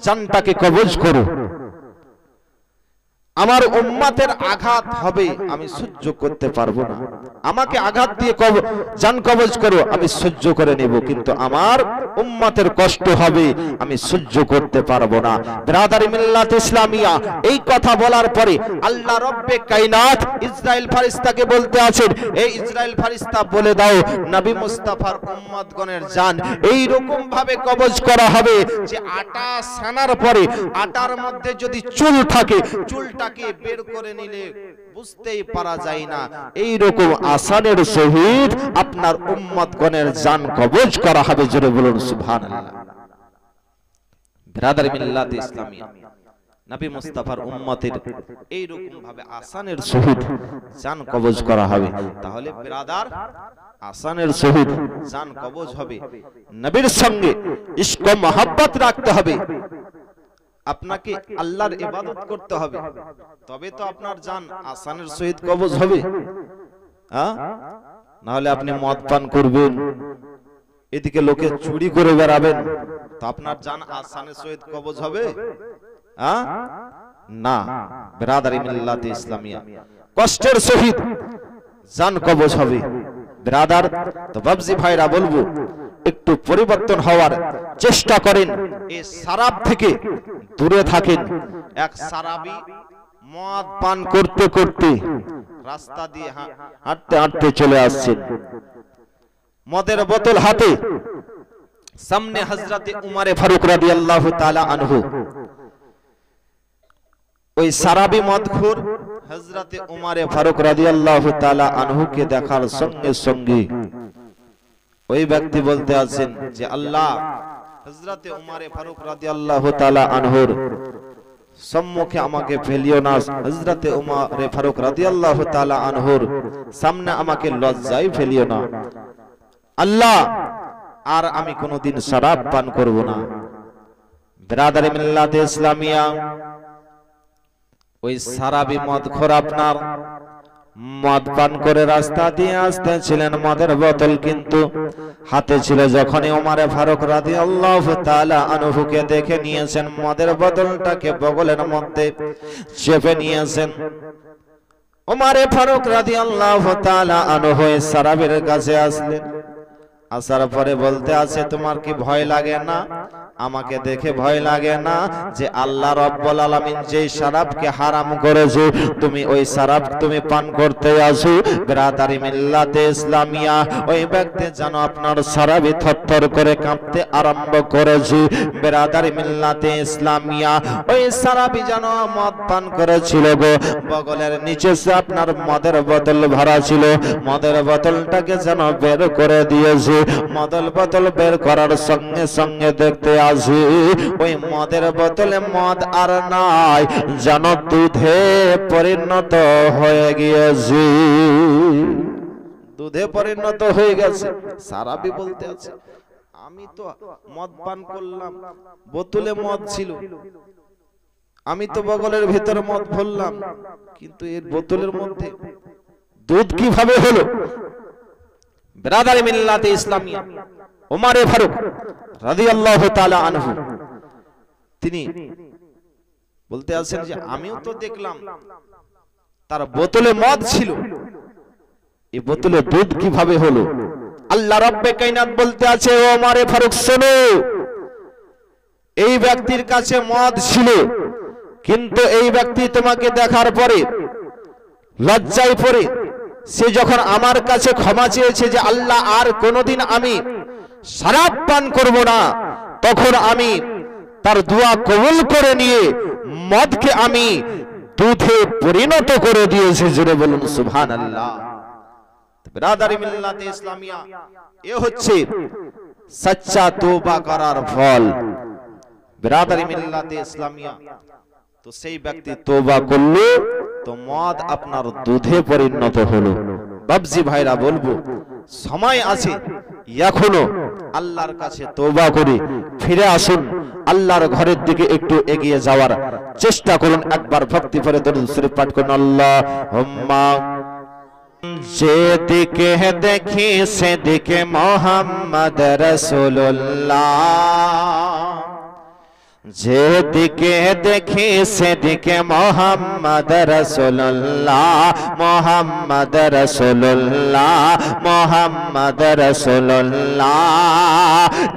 জানটাকে কবজ করো। আমার উম্মতের আঘাত হবে আমি সহ্য করতে পারবো না, আমাকে আঘাত দিয়ে জান কবজ করো আমি সহ্য করে নেব, কিন্তু আমার উম্মতের কষ্ট হবে আমি সহ্য করতে পারবো না। বিরাদারি মিল্লাত ইসলামিয়া, এই কথা বলার পরে আল্লাহ রব্বে কায়নাত ইসরাইল ফেরেশতাকে বলতে আছেন এই ইসরাইল ফেরেশতা বলে দাও নবী মুস্তাফার উম্মতগণের জান এই রকম ভাবে কবজ করা হবে যে আটা সানার পরে আটার মধ্যে যদি চুল থাকে চুলটাকে বের করে নিলে বুঝতেই পারা যায় না, এই রকম আসানের সহিত আপনার উম্মতগণের জান কবজ করা হবে। জোরে বলুন সুবহানাল্লাহ। বিরাদারি মিল্লাত ইসলামিয়া, নবী মুস্তাফার উম্মতের এই রকম ভাবে আসানের সহিত জান কবজ করা হবে। তাহলে বিরাদার আসানের সহিত জান কবজ হবে, নবীর সঙ্গে ইশক ও মহব্বত রাখতে হবে, আপনাকে আল্লাহর ইবাদত করতে হবে, তবে তো আপনার জান আসানের সহিত কবজ হবে। না হলে আপনি মদ পান করবেন, এদিকে লোকে চুরি করে বেড়াবেন, তো আপনার জান আসানের সহিত কবজ হবে না। বিরাদারি মিল্লাত ইসলামিয়া, কষ্টের সহিত জান কবজ হবে। বিরাদার তো বাবজি ভাইরা বলবো একটু পরিবর্তন হওয়ার চেষ্টা করেন, এই শরাব থেকে দূরে থাকেন। এক শরাবী মদ পান করতে করতে রাস্তা দিয়ে হাঁটতে হাঁটতে চলে আসছেন, মদের বোতল হাতে, সামনে হযরতে উমরে ফারুক রাদিয়াল্লাহু তাআলা আনহু। ওই শরাবী মদখোর হযরতে উমরে ফারুক রাদিয়াল্লাহু তাআলা আনহুকে দেখার সঙ্গে সঙ্গে ওই ব্যক্তি বলতে আছেন যে আল্লাহ হযরতে উমরে ফারুক রাদিয়াল্লাহু তাআলা আনহুর সম্মুখে আমাকে ফেলিও না, হযরতে উমরে ফারুক রাদিয়াল্লাহু তাআলা আনহুর সামনে আমাকে লজ্জায় ফেলিও না আল্লাহ, আর আমি কোনোদিন শরাব পান করব না। বিরাদারি মিল্লাত ইসলামিয়া, ওই শরাবী মদখোর আপনার মদ পান করে রাস্তা দিয়ে আসতেছিলেন, মদের বোতল কিন্তু হাতে ছিল। যখনই ওমর ফারুক রাদিয়াল্লাহু তাআলা আনহুকে দেখে নিয়েছেন, মদের বোতলটাকে বগলের মধ্যে চেপে নিয়েছেন। ওমর ফারুক রাদিয়াল্লাহু তাআলা আনহু সারাবির কাছে আসলেন। আসার পরে বলতে আছে, তোমার কি ভয় লাগে না? আমাকে দেখে ভয় লাগে না যে আল্লাহ রাব্বুল আলামিন যেই শরাবকে হারাম করেছে তুমি ওই শরাব তুমি পান করতে আসো? বিরাদারি মিল্লাতে ইসলামিয়া ওই ব্যক্তি যেন আপনার শরাবে থরথর করে কাঁপতে আরম্ভ করেছে। বিরাদারি মিল্লাতে ইসলামিয়া ওই শরাবি যেন মদ পান করেছিল গো, বগলের নিচে সে আপনার মদের বোতল ভরা ছিল, মদের বোতলটাকে যেন বের করে দিয়েছে। মদের বোতল বের করার সঙ্গে সঙ্গে দেখতে আসি ওই মদের বোতলে মদ আর নাই, যেন দুধে পরিণত হয়ে গিয়েছে, দুধে পরিণত হয়ে গেছে। সারাবি বলতে আছে, আমি তো মদ পান করলাম, বোতলে মদ ছিল, আমি তো বগলের ভিতরে মদ ভরলাম, কিন্তু এর বোতলের মধ্যে দুধ কিভাবে হলো? বিরাদারি মিল্লাতে ইসলামিয়া ওমর ফারুক রাদিয়াল্লাহু তাআলা আনহু তিনি বলতে আছেন যে আমিও তো দেখলাম তার বোতলে মদ ছিল, এই বোতলে দুধ কিভাবে হলো? আল্লাহ রব্বে কায়নাত বলতে আছে, ওমর ফারুক শোনো, এই ব্যক্তির কাছে মদ ছিল, কিন্তু এই ব্যক্তি তোমাকে দেখার পরে লজ্জায় পড়ে সে যখন আমার কাছে ক্ষমা চেয়েছে যে আল্লাহ আর কোনোদিন আমি শরাব পান করব না, তখন আমি তার দোয়া কবুল করে নিয়ে মদকে আমি দুধে পরিণত করে দিয়েছি। জোরে বলুন সুবহানাল্লাহ। বিরাদারি মিল্লাতে ইসলামিয়া, এ হচ্ছে সচ্চা তওবা করার ফল। বিরাদারি মিল্লাতে ইসলামিয়া, তো সেই ব্যক্তি তওবা করলো তো মদ আপনার দুধে পরিণত হলো। বাবজি ভাইরা বলবো, সময় আছে এখনো, আল্লাহর কাছে তওবা করে ফিরে আসুন, আল্লাহর ঘরের দিকে একটু এগিয়ে যাওয়ার চেষ্টা করুন। একবার ভক্তি ভরে দরুদ শরীফ পাঠ করুন। আল্লাহুম্মা যেদিকে দেখি সেদিকে মুহাম্মদ রাসূলুল্লাহ, যেদিকে দেখি সেদিকে মুহাম্মদ রাসূলুল্লাহ, মুহাম্মদ রাসূলুল্লাহ, মুহাম্মদ রাসূলুল্লাহ।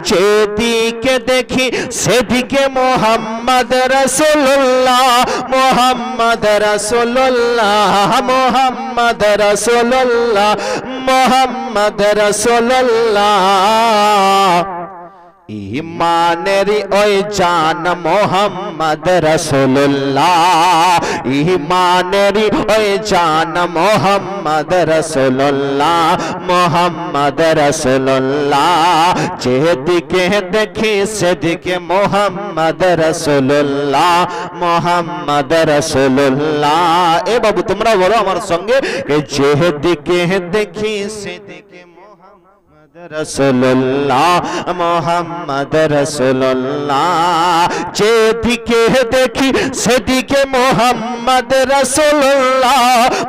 যেদিকে দেখি সেদিকে মুহাম্মদ রাসূলুল্লাহ, মুহাম্মদ রাসূলুল্লাহ, মুহাম্মদ রাসূলুল্লাহ, মুহাম্মদ রাসূলুল্লাহ। ইমানেরি ওই জান মোহাম্মদ রাসূলুল্লাহ, ইমানেরি ওই জান মোহাম্মদ রাসূলুল্লাহ, মোহাম্মদ রাসূলুল্লাহ। যেদিকে দেখি সেদিকে মোহাম্মদ রাসূলুল্লাহ, মোহাম্মদ রাসূলুল্লাহ। এ বাবু তোমরা বলো আমার সঙ্গে, যেদিকে দেখি সেদিকে রাসূলুল্লাহ, মুহাম্মদ রাসূলুল্লাহ। যেদিকে দেখি সেদিকে মুহাম্মদ রাসূলুল্লাহ,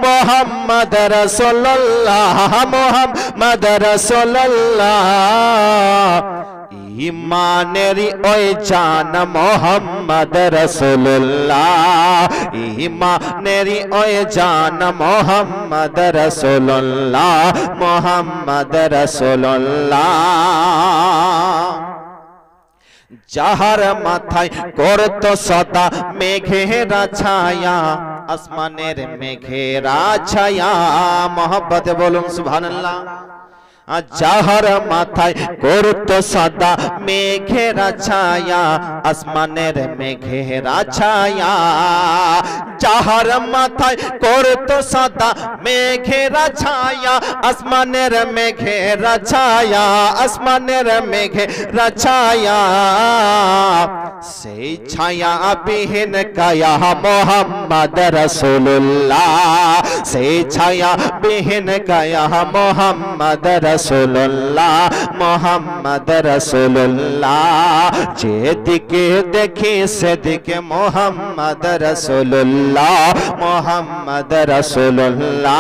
মুহাম্মদ রাসূলুল্লাহ, মুহাম্মদ রাসূলুল্লাহ। ইমানেরি ওই জান মোহাম্মদ রাসূলুল্লাহ, ইমানেরি ওই জান মোহাম্মদ রাসূলুল্লাহ, মোহাম্মদ রাসূলুল্লাহ। যাহার মাথায় করত সদা মেঘেরা ছায়া, আসমানের মেঘেরা ছায়া, মোহাম্মদ বলুন সুবহানাল্লাহ। যাহার মাথায় করত সদা মেঘেরা ছায়া, আসমানের মেঘেরা ছায়া। যাহার মাথায় করত সদা মেঘেরা ছায়া, আসমানের মেঘেরা ছায়া, আসমানের মেঘেরা ছায়া। সেই ছায়া বিহীন কায়া মোহাম্মদ রাসূলুল্লাহ, से छाया बिहीन गया मोहम्मद रसूलुल्लाह मोहम्मद रसूलुल्लाह जेदिके देखी सेदिके मोहम्मद रसूलुल्लाह मोहम्मद रसूलुल्लाह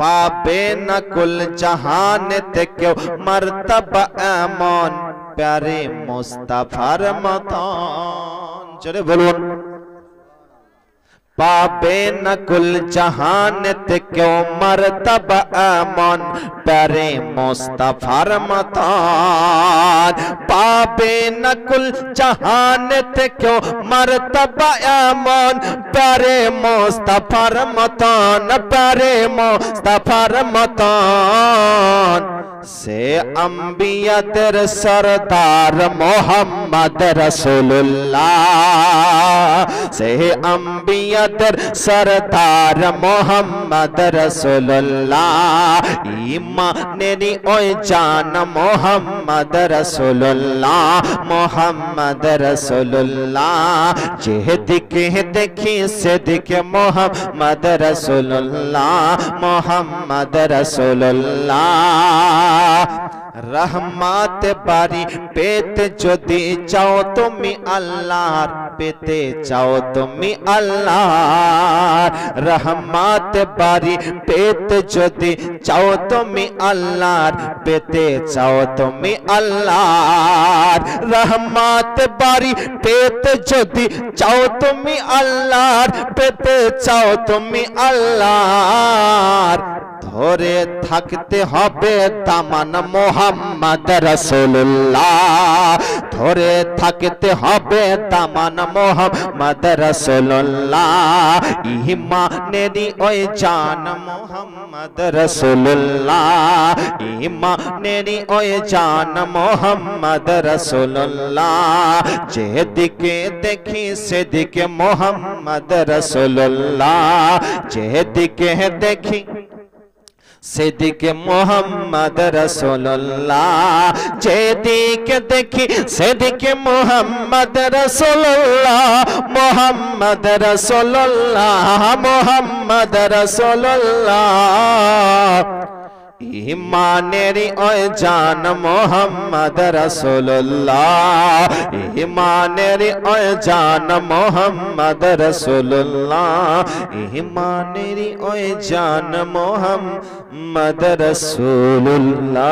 पाबे न कुल जहान ते क्यों मर्तबा एमन प्यारे मुस्तफार मतन चले बोलून पाबे न कुल जहान ते क्यों मर्तबा एमन प्यारे मुस्तफार मतन पाबे न कुल जहान ते क्यों मर्तबा एमन प्यारे मुस्तफार मतन प्यारे मुस्तफार मतन से अंबिया दर सरदार मोहम्मद रसूलुल्लाह से अंबिया दर सरदार मोहम्मद रसूलुल्लाह ईमानेरी ओय जान मोहम्मद रसूलुल्लाह मोहम्मद रसूलुल्लाह जेदिके देखी सेदिके मोहम्मद रसूलुल्लाह मोहम्मद रसूलुल्लाह रहमत बारी पेते जदि चाओ तुमी अल्लाहर पेते चाओ तुमी अल्लाहर रहमत बारी पेते जदि चाओ तुमी अल्लाहर पेते चाओ तुमी अल्लाहर रहमत बारी पेते जदि चाओ तुमी अल्लाहर पेते चाओ तुमी अल्लाहर ধরে থাকতে হবে দামান মোহাম্মদ রাসূলুল্লাহ ধরে থাকতে হবে দামান মোহাম্মদ রাসূলুল্লাহ ঈমানেরই ওই জান মোহাম্মদ রাসূলুল্লাহ ঈমানেরই ওই জান মোহাম্মদ রাসূলুল্লাহ যেদিকে দেখি সেদিকে মোহাম্মদ রাসূলুল্লাহ যেদিকে দেখি सेदिके मोहम्मद रसूलुल्लाह जेदिके देखी सेदिके मोहम्मद रसूलुल्लाह मोहम्मद रसूलुल्लाह मोहम्मद रसूलुल्लाह ईमानेरी ओय जान मोहम्मद रसूलुल्लाह ईमानेरी ओय जान मोहम्मद रसूलुल्लाह ईमानेरी ओय जान मोहम्मद रसूलुल्लाह।